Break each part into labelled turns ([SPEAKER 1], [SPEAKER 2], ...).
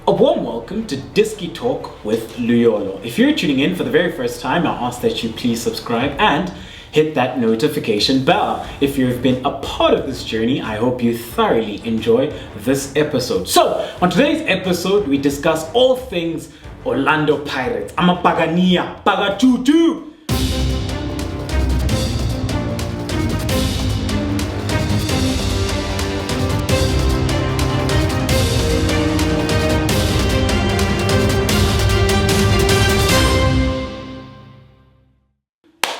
[SPEAKER 1] A warm welcome to Disky Talk with Luyolo. If you're tuning in for the very first time, I ask that you please subscribe and hit that notification bell. If you've been a part of this journey, I hope you thoroughly enjoy this episode. So, on today's episode, we discuss all things Orlando Pirates. I'm a Pagania, Pagatutu.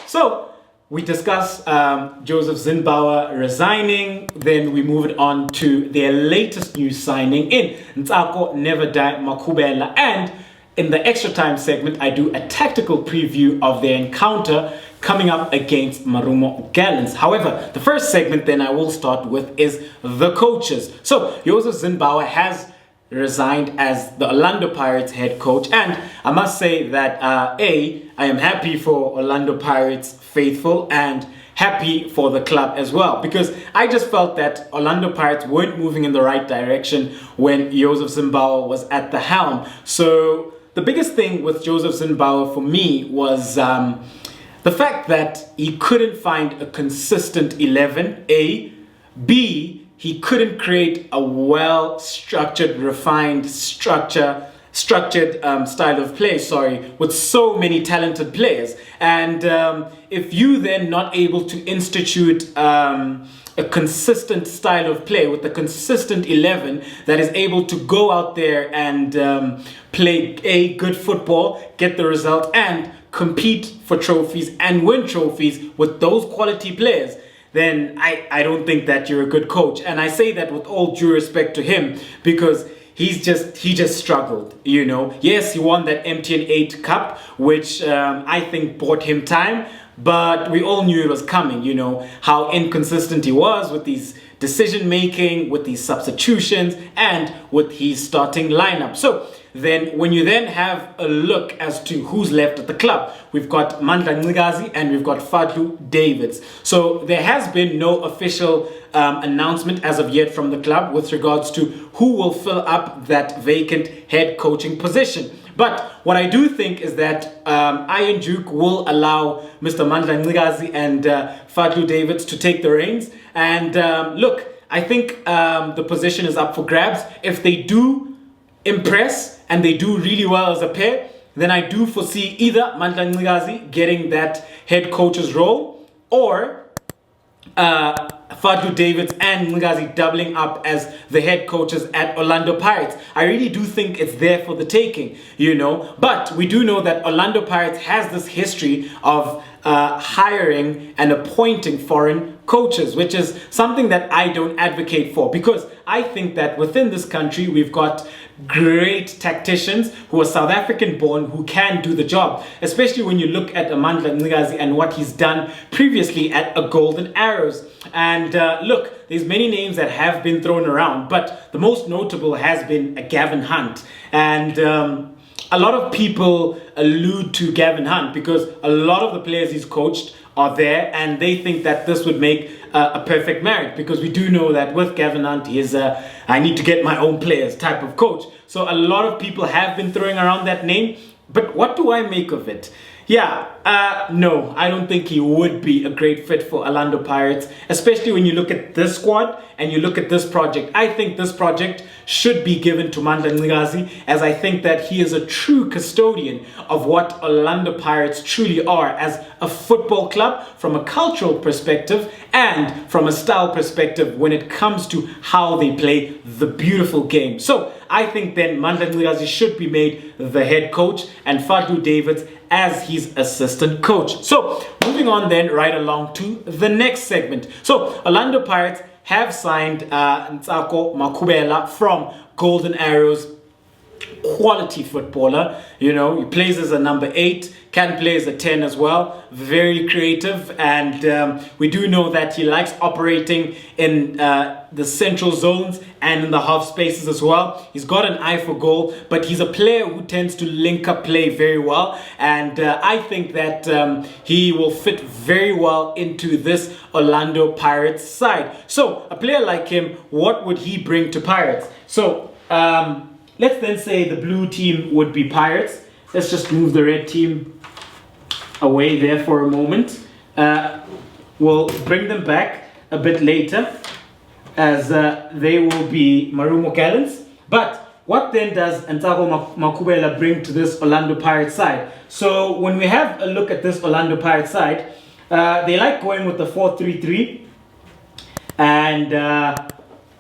[SPEAKER 1] So, we discuss Joseph Zinnbauer resigning, then we move it on to their latest new signing in Ntsako Makhubela, and in the extra time segment, I do a tactical preview of their encounter coming up against Marumo Gallants. However, the first segment then I will start with is the coaches. So, Joseph Zinnbauer has resigned as the Orlando Pirates head coach, and I must say that I am happy for Orlando Pirates faithful and happy for the club as well, because I just felt that Orlando Pirates weren't moving in the right direction when Joseph Zinnbauer was at the helm. So the biggest thing with Joseph Zinnbauer for me was the fact that he couldn't find a consistent 11, A. B, he couldn't create a well-structured, refined, structured style of play, with so many talented players. And if you then not able to institute a consistent style of play with a consistent 11 that is able to go out there and play a good football, get the result, and compete for trophies and win trophies with those quality players, then I don't think that you're a good coach. And I say that with all due respect to him, because he just struggled, you know. Yes, he won that MTN 8 Cup, which I think bought him time, but we all knew it was coming, you know, how inconsistent he was with these decision making, with these substitutions, and with his starting lineup. So then when you then have a look as to who's left at the club, we've got Mandla Ncikazi and we've got Fadlu David. So there has been no official announcement as of yet from the club with regards to who will fill up that vacant head coaching position. But what I do think is that Iron Duke will allow Mr. Mandla Ncikazi and Fadlu David to take the reins. And look, I think the position is up for grabs. If they do impress and they do really well as a pair, then I do foresee either Mandla Ncikazi getting that head coach's role, or Fadlu Davids and Ncikazi doubling up as the head coaches at Orlando Pirates. I really do think it's there for the taking, you know. But we do know that Orlando Pirates has this history of hiring and appointing foreign coaches, which is something that I don't advocate for, because I think that within this country we've got great tacticians who are South African born who can do the job, especially when you look at Mandla Ncikazi and what he's done previously at a Golden Arrows. And look, there's many names that have been thrown around, but the most notable has been Gavin Hunt. And a lot of people allude to Gavin Hunt because a lot of the players he's coached are there, and they think that this would make a perfect marriage, because we do know that with Gavin Hunt, he is a I need to get my own players type of coach. So a lot of people have been throwing around that name, but what do I make of it? No, I don't think he would be a great fit for Orlando Pirates, especially when you look at this squad and you look at this project. I think this project should be given to Mandla Ncikazi, as I think that he is a true custodian of what Orlando Pirates truly are as a football club, from a cultural perspective and from a style perspective when it comes to how they play the beautiful game. So I think then Mandla Ncikazi should be made the head coach and Fadlu Davids as his assistant coach. So moving on then right along to the next segment. So Orlando Pirates have signed Ntsako Makhubela from Golden Arrows. Quality footballer, you know, he plays as a number 8, can play as a 10 as well, very creative, and we do know that he likes operating in the central zones and in the half spaces as well. He's got an eye for goal, but he's a player who tends to link up play very well, and I think that he will fit very well into this Orlando Pirates side. So a player like him, what would he bring to Pirates? So let's then say the blue team would be Pirates. Let's just move the red team away there for a moment. We'll bring them back a bit later as they will be Marumo Gallants. But what then does Ntsako Makhubela bring to this Orlando Pirates side? So when we have a look at this Orlando Pirates side, they like going with the 4-3-3 and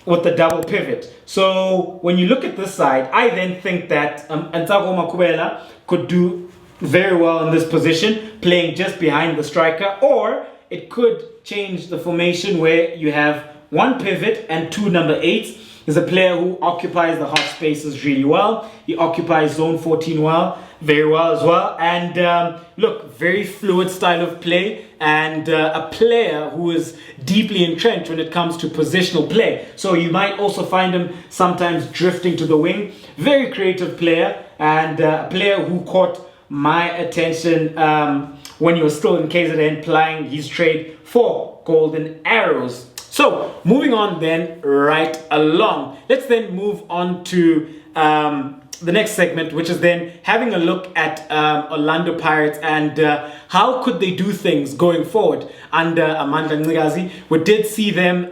[SPEAKER 1] with the double pivot. So when you look at this side, I then think that Ntsako Makhubela could do very well in this position, playing just behind the striker, or it could change the formation where you have one pivot and two number 8s. He's a player who occupies the half spaces really well. He occupies zone 14 very well as well. And look, very fluid style of play, and a player who is deeply entrenched when it comes to positional play. So you might also find him sometimes drifting to the wing. Very creative player, and a player who caught my attention when he was still in KZN plying his trade for Golden Arrows. So moving on then right along, let's then move on to the next segment, which is then having a look at Orlando Pirates and how could they do things going forward under Mandla Ncikazi. We did see them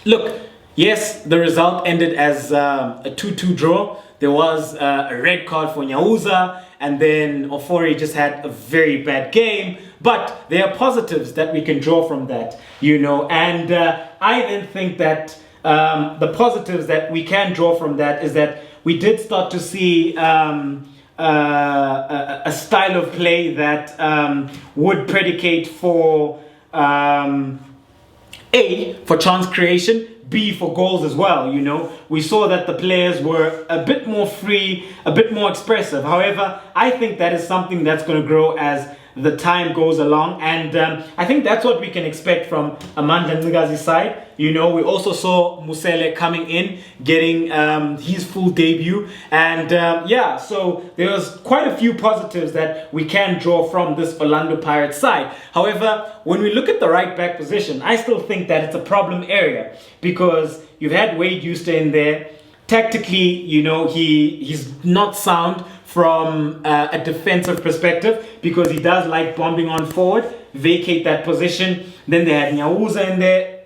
[SPEAKER 1] look, yes, the result ended as a 2-2 draw. There was a red card for Nyauza, and then Ofori just had a very bad game. But there are positives that we can draw from that, you know. And I then think that the positives that we can draw from that is that we did start to see a style of play that would predicate for A, for chance creation, B, for goals as well, you know. We saw that the players were a bit more free, a bit more expressive. However, I think that is something that's going to grow as the time goes along, and I think that's what we can expect from Mandla Ncikazi's side. You know, we also saw Musele coming in, getting his full debut, and yeah, so there was quite a few positives that we can draw from this Orlando Pirates side. However, when we look at the right back position, I still think that it's a problem area, because you've had Wade Euster in there. Tactically, you know, he's not sound from a defensive perspective, because he does like bombing on forward, vacate that position. Then they had Nyauza in there.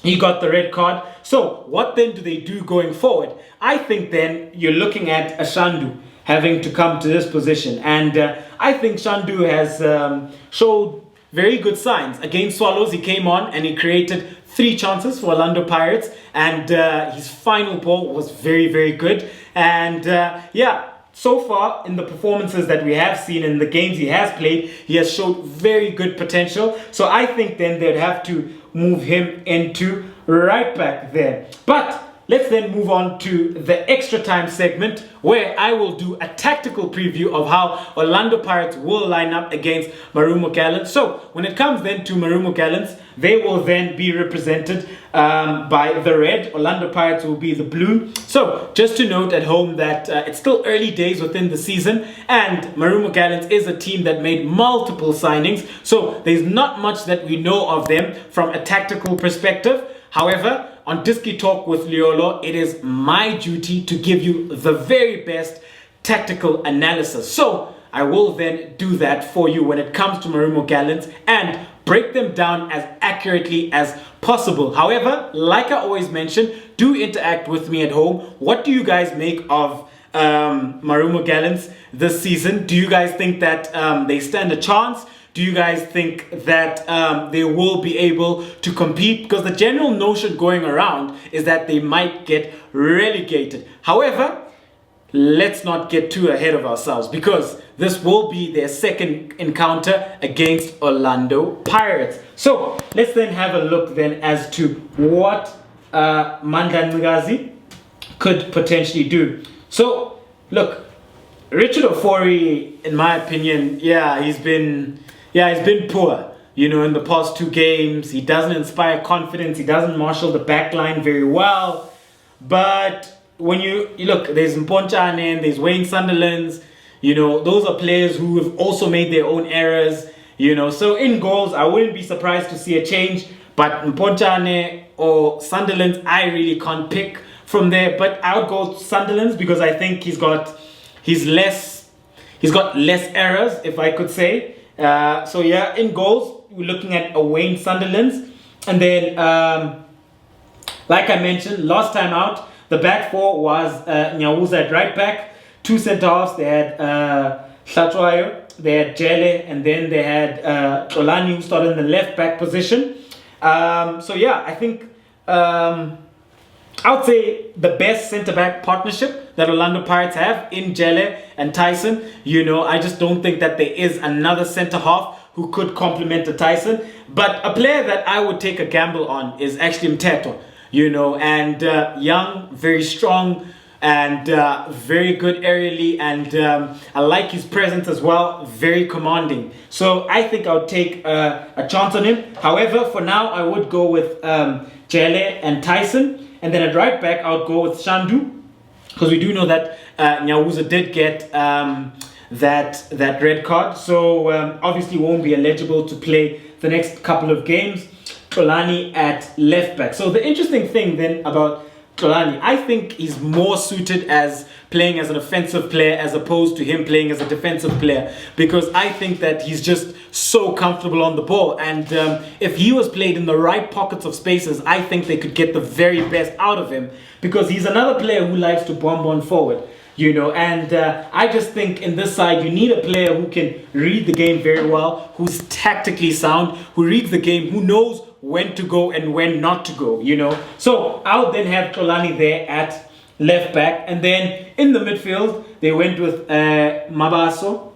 [SPEAKER 1] He got the red card. So what then do they do going forward? I think then you're looking at a Shandu having to come to this position. And I think Shandu has showed very good signs. Against Swallows, he came on and he created 3 chances for Orlando Pirates. And his final ball was very, very good. And yeah, so far in the performances that we have seen in the games he has played, he has showed very good potential. So I think then they'd have to move him into right back there. But let's then move on to the extra time segment, where I will do a tactical preview of how Orlando Pirates will line up against Marumo Gallants. So when it comes then to Marumo Gallants, they will then be represented by the red. Orlando Pirates will be the blue. So just to note at home that it's still early days within the season, and Marumo Gallants is a team that made multiple signings. So there's not much that we know of them from a tactical perspective. However, on Diski Talk with Liolo, it is my duty to give you the very best tactical analysis. So I will then do that for you when it comes to Marumo Gallants and break them down as accurately as possible. However, like I always mention, do interact with me at home. What do you guys make of Marumo Gallants this season? Do you guys think that they stand a chance? Do you guys think that they will be able to compete? Because the general notion going around is that they might get relegated. However, let's not get too ahead of ourselves, because this will be their second encounter against Orlando Pirates. So let's then have a look then as to what Mandla Ncikazi could potentially do. So look, Richard Ofori, in my opinion, he's been poor, you know, in the past 2 games. He doesn't inspire confidence. He doesn't marshal the back line very well. But when you look, there's Mponchane and there's Wayne Sunderland's, you know, those are players who have also made their own errors, you know. So in goals, I wouldn't be surprised to see a change. But Mponchane or Sunderland, I really can't pick from there. But I would go Sunderland's because I think he's got less errors, if I could say. So yeah, in goals, we're looking at Wayne Sunderland's. And then, like I mentioned, last time out, the back four was Nyawuza at right back, two centre-halves. They had Hlatshwayo, they had Jele, and then they had Xolani, who started in the left back position. So yeah, I think I would say the best centre-back partnership that Orlando Pirates have in Jele and Tyson. You know, I just don't think that there is another centre-half who could complement the Tyson. But a player that I would take a gamble on is actually Mteto, you know, and young, very strong, and very good aerially, and I like his presence as well, very commanding. So I think I would take a chance on him. However, for now, I would go with Jele and Tyson. And then at right back, I would go with Shandu, because we do know that Nyawuza did get that red card. So obviously won't be eligible to play the next couple of games. Xolani at left back. So the interesting thing then about Xolani, I think he's more suited as playing as an offensive player as opposed to him playing as a defensive player, because I think that he's just so comfortable on the ball, and if he was played in the right pockets of spaces, I think they could get the very best out of him, because he's another player who likes to bomb on forward, you know. And I just think in this side you need a player who can read the game very well, who's tactically sound, who reads the game, who knows when to go and when not to go, you know. So I would then have Xolani there at left back, and then in the midfield they went with Mabaso,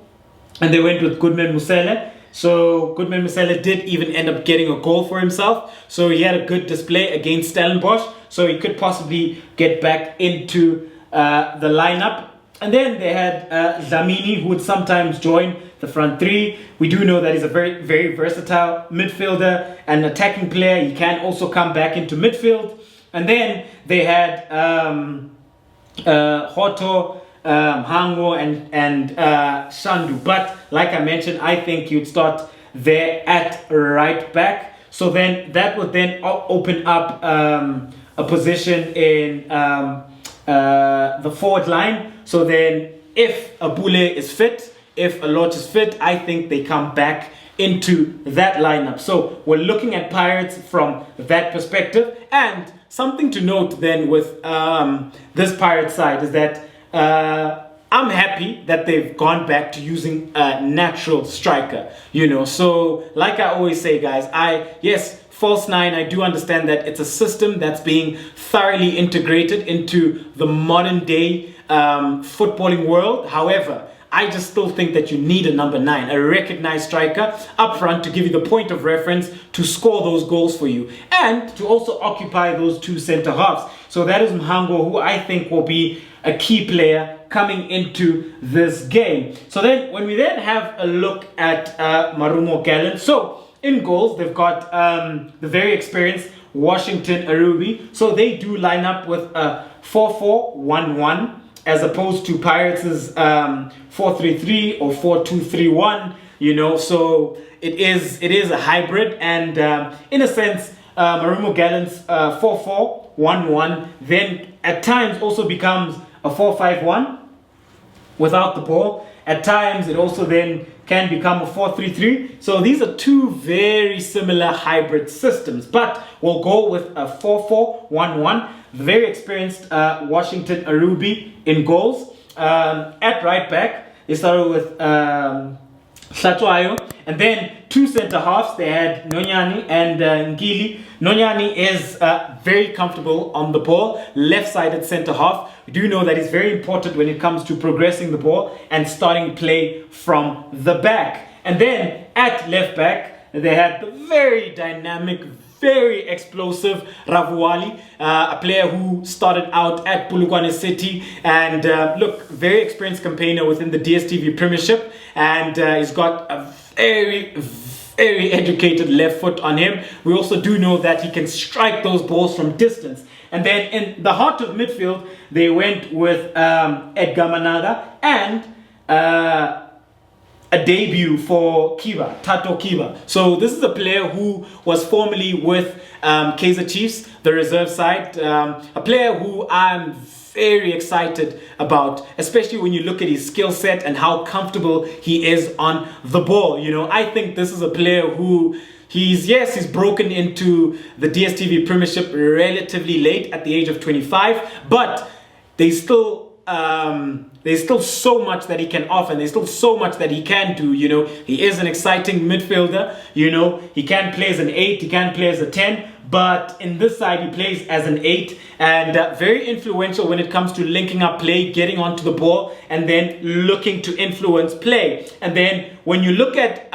[SPEAKER 1] and they went with Goodman Musele. So Goodman Musele did even end up getting a goal for himself, so he had a good display against Stellenbosch, so he could possibly get back into the lineup. And then they had Dlamini, who would sometimes join the front three. We do know that he's a very, very versatile midfielder and attacking player. He can also come back into midfield. And then they had Hoto, Hango, and Shandu. But like I mentioned, I think you'd start there at right back. So then that would then open up a position in the forward line. So then if Abule is fit, if Alot is fit, I think they come back into that lineup. So we're looking at Pirates from that perspective. And something to note then with this Pirates side is that I'm happy that they've gone back to using a natural striker, you know. So like I always say, guys, yes, false nine, I do understand that it's a system that's being thoroughly integrated into the modern day footballing world. However, I just still think that you need a number 9, a recognized striker up front to give you the point of reference to score those goals for you and to also occupy those two center halves. So that is Mhango, who I think will be a key player coming into this game. So then when we then have a look at Marumo Gallants, so in goals they've got the very experienced Washington Arubi. So they do line up with a 4-4-1-1 as opposed to Pirates' 4-3-3 or 4-2-3-1, you know. So it is a hybrid, and in a sense Marumo Gallants 4-4-1-1 then at times also becomes a 4-5-1 without the ball. At times it also then can become a 4-3-3. So these are two very similar hybrid systems, but we'll go with a 4-4-1-1. The very experienced Washington Arubi in goals. At right back, they started with Hlatshwayo, and then two center halves. They had Nonyani and Ngili. Nonyani is very comfortable on the ball, left-sided center half. We do know that it's very important when it comes to progressing the ball and starting play from the back. And then at left back, they had the very dynamic, very explosive Ravuali, a player who started out at Polokwane City and look, very experienced campaigner within the DStv Premiership, and he's got a very educated left foot on him. We also do know that he can strike those balls from distance. And then in the heart of midfield, they went with Edgar Managa and a debut for Kiba, Tato Kiba. So this is a player who was formerly with Kaizer Chiefs, the reserve side. A player who I'm very excited about, especially when you look at his skill set and how comfortable he is on the ball. You know, I think this is a player who he's broken into the DStv Premiership relatively late at the age of 25, but there's still so much that he can offer, and there's still so much that he can do. You know, he is an exciting midfielder. You know, he can play as an 8, he can play as a 10, but in this side he plays as an 8, and very influential when it comes to linking up play, getting onto the ball, and then looking to influence play. And then when you look at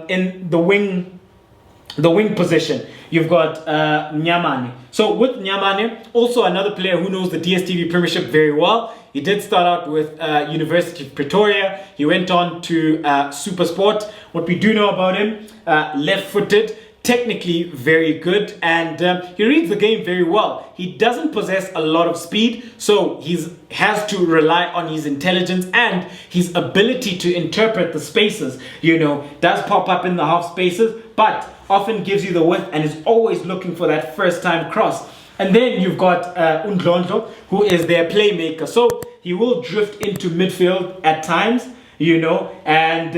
[SPEAKER 1] in the wing position, you've got Nyamane. So with Nyamane, also another player who knows the DStv Premiership very well. He did start out with University of Pretoria. He went on to SuperSport. What we do know about him, left-footed, technically very good, and he reads the game very well. He doesn't possess a lot of speed, so he has to rely on his intelligence and his ability to interpret the spaces. You know, does pop up in the half spaces, but often gives you the width and is always looking for that first time cross. And then you've got Undlondlo, who is their playmaker. So he will drift into midfield at times, you know, and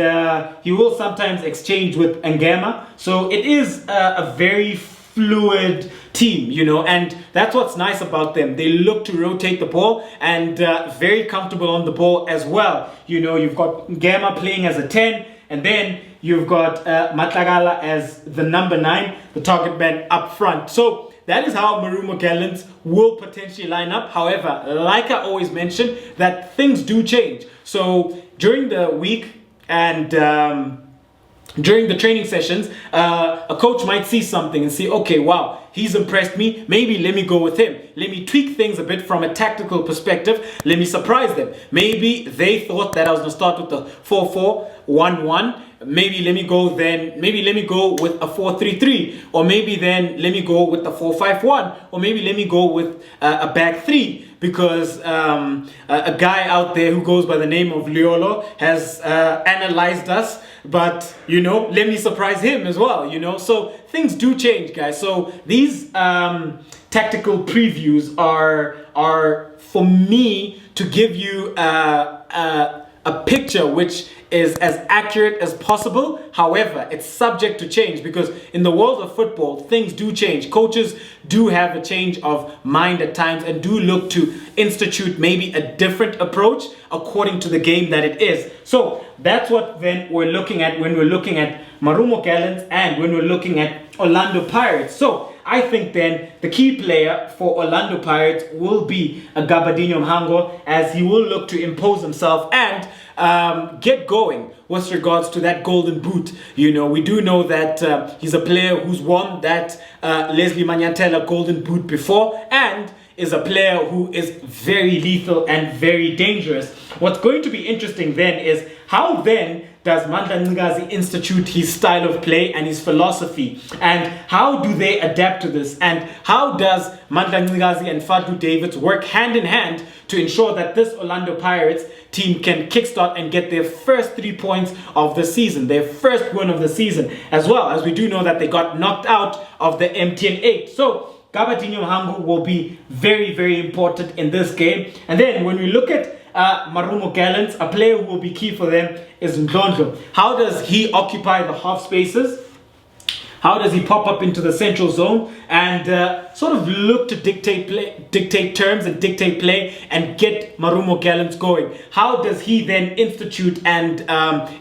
[SPEAKER 1] he will sometimes exchange with Ngema. So it is a very fluid team, you know, and that's what's nice about them. They look to rotate the ball and very comfortable on the ball as well. You know, you've got Ngema playing as a 10, and then you've got Matlagala as the number 9, the target man up front. So that is how Marumo Gallants will potentially line up. However, like I always mention, that things do change. So during the week and during the training sessions, a coach might see something and say, okay, wow, he's impressed me. Maybe let me go with him. Let me tweak things a bit from a tactical perspective. Let me surprise them. Maybe they thought that I was going to start with the 4-4-1-1. Maybe let me go with a 4-3-3, or maybe then let me go with the 4-5-1, or maybe let me go with a back 3, because a guy out there who goes by the name of Liolo has analyzed us. But, you know, let me surprise him as well, you know. So things do change, guys. So these tactical previews are for me to give you a picture which is as accurate as possible. However, it's subject to change, because in the world of football, things do change. Coaches do have a change of mind at times and do look to institute maybe a different approach according to the game that it is. So that's what then we're looking at when we're looking at Marumo Gallants and when we're looking at Orlando Pirates. So I think then the key player for Orlando Pirates will be a Gabadinho Mhango, as he will look to impose himself and get going with regards to that golden boot. You know, we do know that he's a player who's won that Leslie Manyantela golden boot before, and is a player who is very lethal and very dangerous. What's going to be interesting then is how then does Mandla Ncikazi institute his style of play and his philosophy, and how do they adapt to this, and how does Mandla Ncikazi and Fadlu David work hand in hand to ensure that this Orlando Pirates team can kickstart and get their first 3 points of the season, their first win of the season, as well as we do know that they got knocked out of the MTN 8. So Gabadinho Mhango will be very, very important in this game. And then when we look at Marumo Gallants, a player who will be key for them is Ndlondlo. How does he occupy the half spaces? How does he pop up into the central zone and sort of look to dictate terms and dictate play and get Marumo Gallants going? How does he then institute and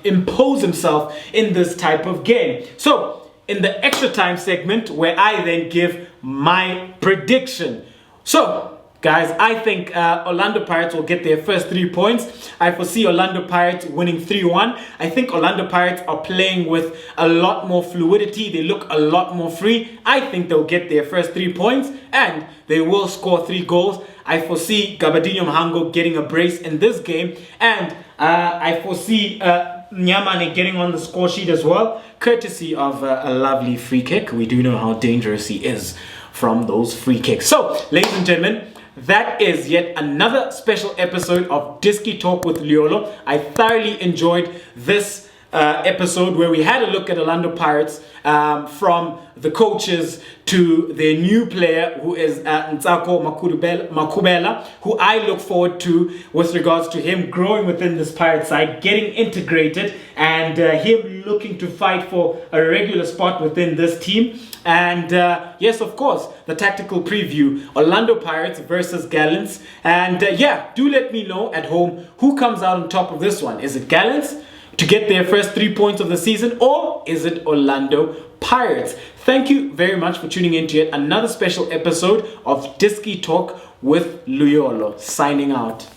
[SPEAKER 1] impose himself in this type of game? So in the extra time segment, where I then give my prediction. So guys, I think Orlando Pirates will get their first 3 points. I foresee Orlando Pirates winning 3-1. I think Orlando Pirates are playing with a lot more fluidity. They look a lot more free. I think they'll get their first 3 points and they will score 3 goals. I foresee Gabadinho Mhango getting a brace in this game, and I foresee Nyamane getting on the score sheet as well, courtesy of a lovely free kick. We do know how dangerous he is from those free kicks. So, ladies and gentlemen, that is yet another special episode of Diski Talk with Liolo. I thoroughly enjoyed this episode where we had a look at Orlando Pirates from the coaches to their new player who is Ntsako Makhubela, who I look forward to with regards to him growing within this Pirate side, getting integrated, and him looking to fight for a regular spot within this team. And yes, of course, the tactical preview, Orlando Pirates versus Gallants. And yeah, do let me know at home who comes out on top of this one. Is it Gallants to get their first 3 points of the season, or is it Orlando Pirates? Thank you very much for tuning in to yet another special episode of Diski Talk with Luyolo. Signing out.